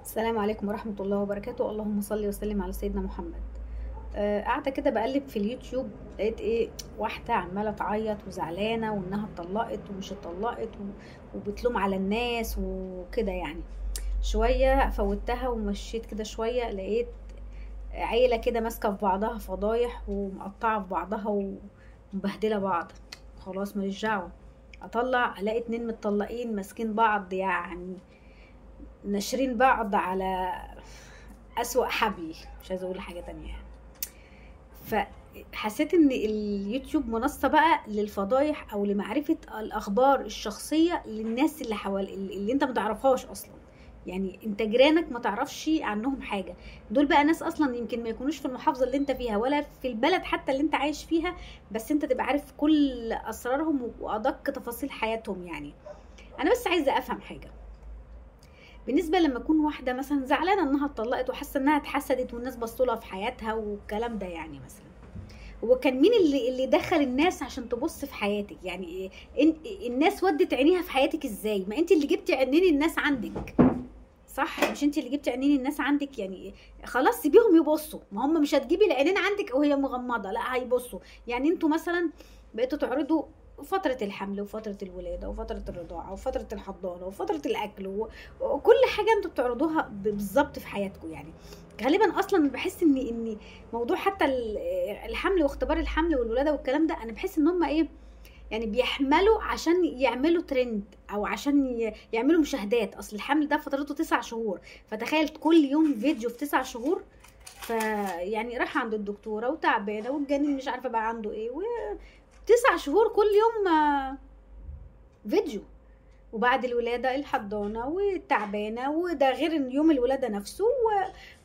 السلام عليكم ورحمة الله وبركاته. اللهم صل وسلم على سيدنا محمد. قاعدة كده بقلب في اليوتيوب، لقيت واحدة عمالة تعيط وزعلانة وانها اتطلقت ومش اتطلقت وبتلوم على الناس وكده يعني. شوية فوتها ومشيت كده شوية، لقيت عيلة كده ماسكة في بعضها فضايح ومقطعة في بعضها ومبهدلة بعض. خلاص ماليش دعوة، اطلع الاقي اتنين متطلقين ماسكين بعض، يعني ناشرين بعض على أسوأ حبل، مش عايزة اقول حاجة تانية يعني. فحسيت ان اليوتيوب منصة بقى للفضايح او لمعرفة الاخبار الشخصية للناس اللي اللي انت متعرفهاش اصلا. يعني انت جيرانك ما تعرفش عنهم حاجة، دول بقى ناس اصلا يمكن ما يكونوش في المحافظة اللي انت فيها ولا في البلد حتى اللي انت عايش فيها، بس انت تبقى عارف كل اسرارهم وادق تفاصيل حياتهم يعني. انا بس عايزة افهم حاجة، بالنسبه لما اكون واحده مثلا زعلانه انها اتطلقت وحاسه انها اتحسدت والناس بصوا لها في حياتها والكلام ده، يعني مثلا هو كان مين اللي دخل الناس عشان تبص في حياتك؟ يعني الناس ودت عينيها في حياتك ازاي؟ ما انت اللي جبتي عينين الناس عندك، صح؟ مش انت اللي جبتي عينين الناس عندك؟ يعني خلاص سيبيهم يبصوا، ما هم مش هتجيبي العينين عندك وهي مغمضه، لا هيبصوا. يعني انتوا مثلا بقيتوا تعرضوا فترة الحمل وفترة الولادة وفترة الرضاعة وفترة الحضانة وفترة الأكل وكل حاجة انتوا بتعرضوها بالظبط في حياتكم يعني. غالبا اصلا بحس ان موضوع حتى الحمل واختبار الحمل والولادة والكلام ده، انا بحس ان هم يعني بيحملوا عشان يعملوا ترند او عشان يعملوا مشاهدات. اصل الحمل ده فترته 9 شهور، فتخيل كل يوم فيديو في 9 شهور. فيعني راح عند الدكتورة وتعبانة والجنين مش عارفة بقى عنده ايه، و9 شهور كل يوم فيديو. وبعد الولادة الحضانة والتعبانة، وده غير ان يوم الولادة نفسه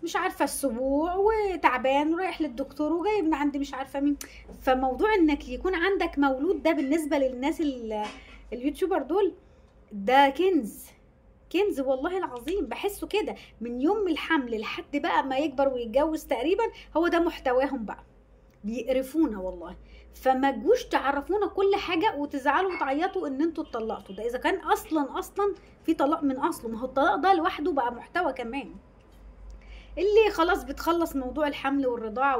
ومش عارفة السبوع وتعبان ورايح للدكتور وجايب من عند مش عارفة مين. فموضوع انك يكون عندك مولود ده بالنسبة للناس اليوتيوبر دول، ده كنز. كنز والله العظيم، بحسه كده من يوم الحمل لحد بقى ما يكبر ويتجوز تقريبا، هو ده محتواهم بقى. بيقرفونا والله. فما تجوش تعرفونا كل حاجه وتزعلوا وتعيطوا ان انتوا اتطلقتوا، ده اذا كان اصلا في طلاق من اصله. ما هو الطلاق ده لوحده بقى محتوى كمان. اللي خلاص بتخلص موضوع الحمل والرضاعه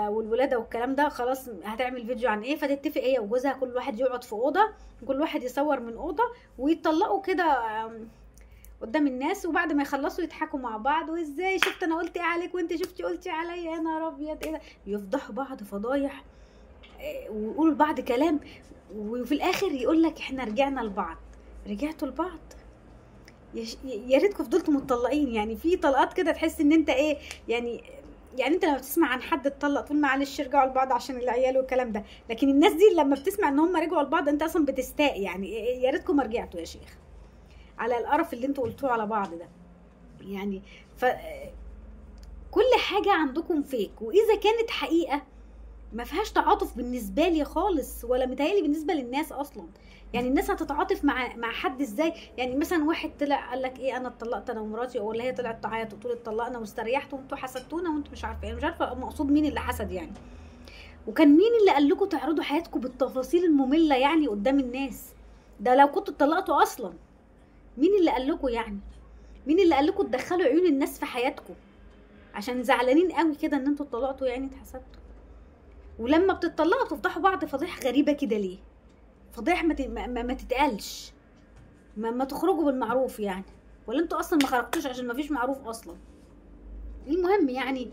والولاده والكلام ده، خلاص هتعمل فيديو عن ايه، فتتفق هي وجوزها كل واحد يقعد في اوضه، كل واحد يصور من اوضه ويتطلقوا كده قدام الناس، وبعد ما يخلصوا يضحكوا مع بعض، وازاي شفت انا قلت ايه عليك وانت شفتي قلتي عليا، يا نهار ابيض ايه ده. يفضحوا بعض فضايح ويقولوا لبعض كلام، وفي الاخر يقول لك احنا رجعنا لبعض. رجعتوا لبعض؟ يا ريتكم فضلتوا متطلقين. يعني في طلقات كده تحس ان انت يعني انت لما بتسمع عن حد اتطلق تقول معلش رجعوا لبعض عشان العيال والكلام ده، لكن الناس دي لما بتسمع ان هم رجعوا لبعض انت اصلا بتستاء. يعني يا ريتكم ما رجعتوا يا شيخ على القرف اللي انتوا قلتوه على بعض ده يعني. كل حاجة عندكم فيك، واذا كانت حقيقة ما فيهاش تعاطف بالنسبة لي خالص، ولا متهيألي بالنسبة للناس اصلا. يعني الناس هتتعاطف مع حد ازاي؟ يعني مثلا واحد طلع قال لك انا اتطلقت انا ومراتي، ولا هي طلعت تعيط وتقول اتطلقنا واستريحتوا وانتوا حسدتونا وانتوا مش عارفه، يعني مش عارفه مقصود مين اللي حسد يعني. وكان مين اللي قال لكم تعرضوا حياتكم بالتفاصيل المملة يعني قدام الناس؟ ده لو كنتوا اتطلقتوا اصلا، مين اللي قال لكم يعني؟ مين اللي قال لكم تدخلوا عيون الناس في حياتكم عشان زعلانين قوي كده ان انتوا اتطلقتوا يعني اتحسدتوا؟ ولما بتطلقوا تفضحوا بعض فضيحه غريبه كده ليه؟ فضيحه ما تتقالش. ما تخرجوا بالمعروف يعني، ولا انتوا اصلا ما خرجتوش عشان ما فيش معروف اصلا؟ المهم يعني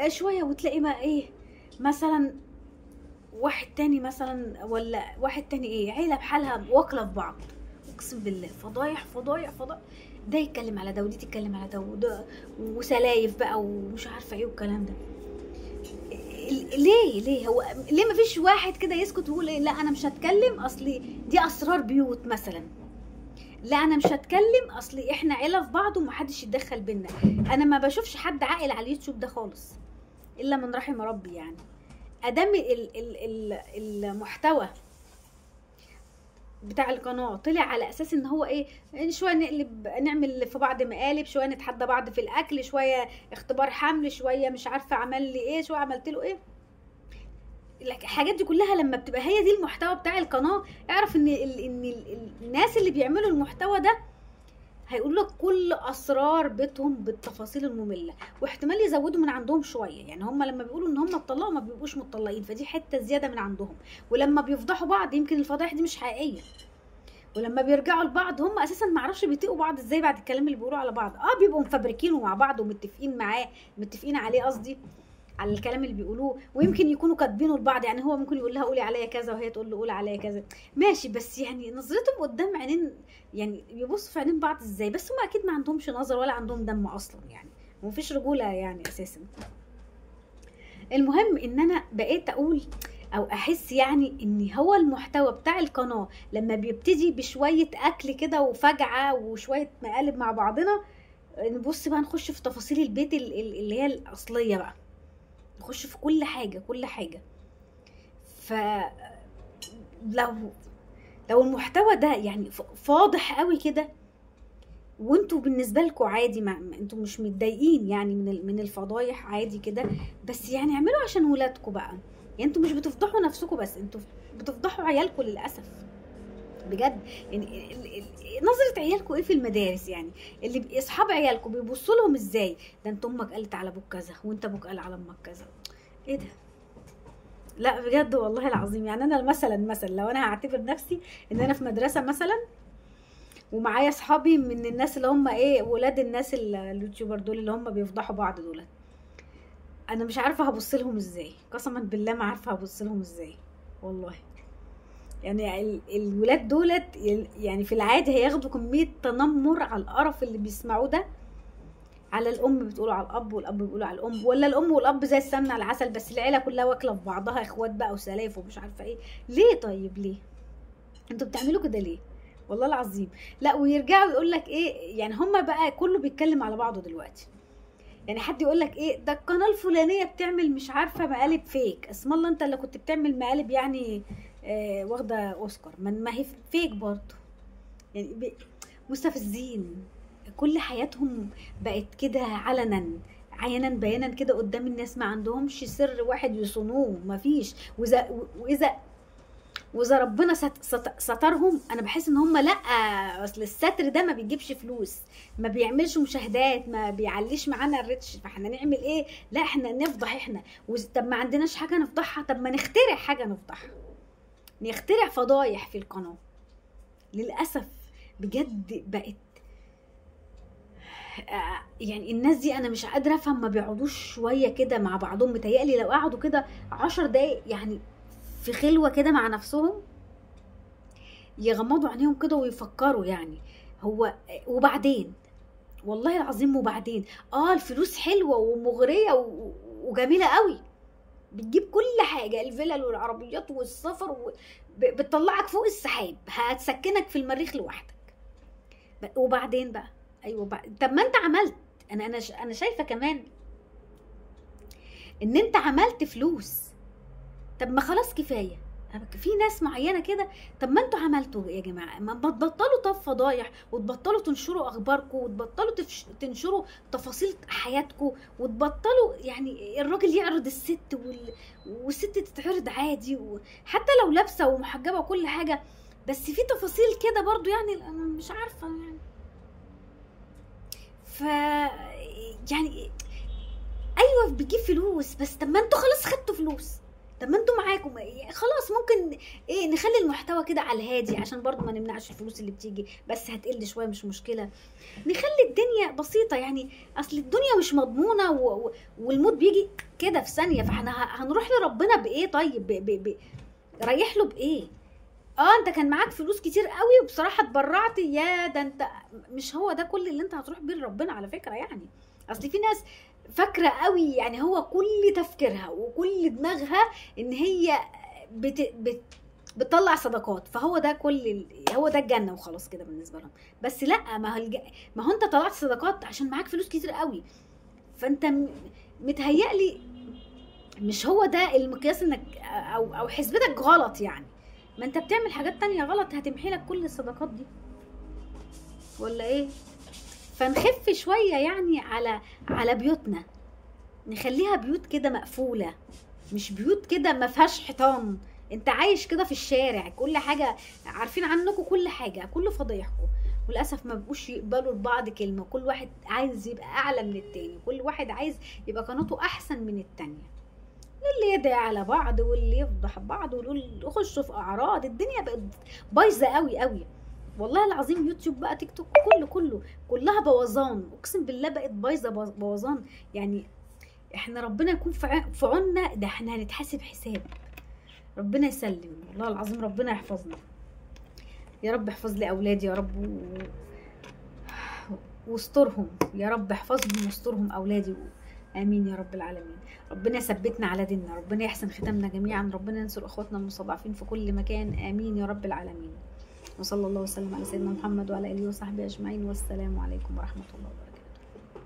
شويه وتلاقي ما مثلا واحد تاني مثلا، ولا واحد تاني عيله بحالها واكله في بعض. اقسم بالله فضايح فضايح فضايح، ده يتكلم على ده ودي تتكلم على ده وده، وسلايف بقى ومش عارفه ايه والكلام ده. ليه هو ليه ما فيش واحد كده يسكت ويقول لا انا مش هتكلم اصلي دي اسرار بيوت مثلا، لا انا مش هتكلم اصلي احنا عيله في بعض ومحدش يتدخل بينا. انا ما بشوفش حد عاقل على اليوتيوب ده خالص الا من رحم ربي يعني. ادام المحتوى بتاع القناه طلع على اساس ان هو شويه نعمل في بعض مقالب، شويه نتحدى بعض في الاكل، شويه اختبار حمل، شويه مش عارفه عمل لي شويه عملت له الحاجات دي كلها لما بتبقى هي دي المحتوى بتاع القناه، اعرف ان الناس اللي بيعملوا المحتوى ده هيقولوا لك كل اسرار بيتهم بالتفاصيل الممله، واحتمال يزودوا من عندهم شويه. يعني هم لما بيقولوا ان هم اتطلقوا ما بيبقوش متطلقين، فدي حته زياده من عندهم. ولما بيفضحوا بعض يمكن الفضايح دي مش حقيقيه، ولما بيرجعوا لبعض هم اساسا ما اعرفش بيطيقوا بعض ازاي بعد الكلام اللي بيقولوه على بعض. بيبقوا مفبركينه مع بعض ومتفقين معاه، متفقين عليه قصدي، على الكلام اللي بيقولوه، ويمكن يكونوا كاتبينه لبعض. يعني هو ممكن يقول لها قولي عليا كذا وهي تقول له قولي عليا كذا، ماشي، بس يعني نظرتهم قدام عينين، يعني بيبصوا في عينين بعض ازاي؟ بس هم اكيد ما عندهمش نظر ولا عندهم دم اصلا، يعني ومفيش رجوله يعني اساسا. المهم ان انا بقيت اقول او احس يعني ان هو المحتوى بتاع القناه لما بيبتدي بشويه اكل كده وفجعه وشويه مقالب مع بعضنا، نبص بقى نخش في تفاصيل البيت اللي هي الاصليه بقى، نخش في كل حاجه كل حاجه. ف لو المحتوى ده يعني فاضح قوي كده، وانتوا بالنسبه لكم عادي، انتوا مش متضايقين يعني من الفضايح عادي كده، بس يعني اعملوا عشان ولادكم بقى. يعني انتوا مش بتفضحوا نفسكم بس، انتوا بتفضحوا عيالكم للاسف بجد. يعني نظره عيالكم ايه في المدارس؟ يعني اللي اصحاب عيالكم بيبصوا لهم ازاي؟ ده انت امك قالت على ابوك كذا، وانت ابوك قال على امك كذا. ايه ده؟ لا بجد والله العظيم. يعني انا مثلا لو انا هعتبر نفسي ان انا في مدرسه مثلا، ومعايا اصحابي من الناس اللي هم ايه، ولاد الناس اليوتيوبر دول اللي هم بيفضحوا بعض دول، انا مش عارفه هبص لهم ازاي، قسما بالله ما عارفه هبص لهم ازاي والله. يعني الولاد دولت يعني في العادي هياخدوا كميه تنمر على القرف اللي بيسمعوه ده، على الام بتقولوا على الاب، والاب بيقولوا على الام، ولا الام والاب زي السمنه على العسل، بس العيله كلها واكله في بعضها، اخوات بقى وسلاف ومش عارفه ايه. ليه طيب؟ ليه انتوا بتعملوا كده ليه والله العظيم؟ لا ويرجعوا يقول لك ايه، يعني هما بقى كله بيتكلم على بعضه دلوقتي. يعني حد يقول لك ايه، ده القناه الفلانيه بتعمل مش عارفه مقالب فيك، اسم الله انت اللي كنت بتعمل مقالب يعني واخده اوسكار، ما هي فيك برضه. يعني مستفزين، كل حياتهم بقت كده علنا عينا بيانا كده قدام الناس، ما عندهمش سر واحد يصونوه، ما فيش. واذا ربنا سترهم، انا بحس ان هم لا، اصل الستر ده ما بيجيبش فلوس، ما بيعملش مشاهدات، ما بيعليش معانا الريتش، فاحنا نعمل ايه؟ لا احنا نفضح احنا. طب ما عندناش حاجه نفضحها، طب ما نخترع حاجه نفضحها، نخترع فضايح في القناه. للاسف بجد بقت يعني الناس دي انا مش قادره افهم، ما بيقعدوش شويه كده مع بعضهم؟ متهيألي لو قعدوا كده 10 دقايق يعني في خلوه كده مع نفسهم، يغمضوا عينيهم كده ويفكروا يعني هو وبعدين، والله العظيم وبعدين الفلوس حلوه ومغريه وجميله قوي، بتجيب كل حاجه، الفلل والعربيات والسفر بتطلعك فوق السحاب، هتسكنك في المريخ لوحدك. وبعدين بقى ايوه طب ما انت عملت، انا شايفه كمان ان انت عملت فلوس، طب ما خلاص كفايه. في ناس معينه كده، طب ما انتوا عملتوا يا جماعه، ما تبطلوا طب فضايح، وتبطلوا تنشروا اخباركم، وتبطلوا تنشروا تفاصيل حياتكم، وتبطلوا يعني الراجل يعرض الست والست تتعرض عادي، وحتى لو لابسه ومحجبه وكل حاجه، بس في تفاصيل كده برضو يعني انا مش عارفه يعني. ف يعني ايوه بتجيب فلوس، بس طب ما انتوا خلاص خدتوا فلوس، طب ما انتوا معاكم خلاص، ممكن ايه نخلي المحتوى كده على الهادي عشان برضو ما نمنعش الفلوس اللي بتيجي، بس هتقل شويه مش مشكله، نخلي الدنيا بسيطه يعني. اصل الدنيا مش مضمونه والموت بيجي كده في ثانيه، فاحنا هنروح لربنا بايه طيب؟ رايح له بايه؟ انت كان معاك فلوس كتير قوي وبصراحه اتبرعت، يا ده انت مش هو ده كل اللي انت هتروح بيه لربنا على فكره يعني. اصل في ناس فاكره قوي، يعني هو كل تفكيرها وكل دماغها ان هي بتطلع صدقات، فهو ده هو ده الجنه وخلاص كده بالنسبه لهم. بس لا، ما هو انت طلعت صدقات عشان معاك فلوس كتير قوي، فانت متهيألي مش هو ده المقياس، انك او حسبتك غلط يعني. ما انت بتعمل حاجات تانية غلط هتمحي لك كل الصدقات دي، ولا ايه؟ فنخف شوية يعني على بيوتنا، نخليها بيوت كده مقفولة، مش بيوت كده ما فيهاش حيطان، انت عايش كده في الشارع، كل حاجة عارفين عنكم، كل حاجة، كل فضايحكم، وللاسف ما بقوش يقبلوا لبعض كلمه، كل واحد عايز يبقى اعلى من التاني، كل واحد عايز يبقى قناته احسن من التانيه، اللي يدعي على بعض واللي يفضح بعض واللي يخشوا في اعراض. الدنيا بقت بايظه قوي قوي والله العظيم. يوتيوب بقى، تيك توك، كلها بوظان، اقسم بالله بقت بايظه بوظان. يعني احنا ربنا يكون في عوننا، ده احنا هنتحاسب حساب. ربنا يسلم والله العظيم، ربنا يحفظنا يا رب. احفظ لي اولادي يا رب واسترهم يا رب، احفظهم واسترهم اولادي، امين يا رب العالمين. ربنا يثبتنا على ديننا، ربنا يحسن ختامنا جميعا، ربنا ينصر اخواتنا المستضعفين في كل مكان، امين يا رب العالمين. وصلى الله وسلم على سيدنا محمد وعلى اله وصحبه اجمعين، والسلام عليكم ورحمه الله وبركاته.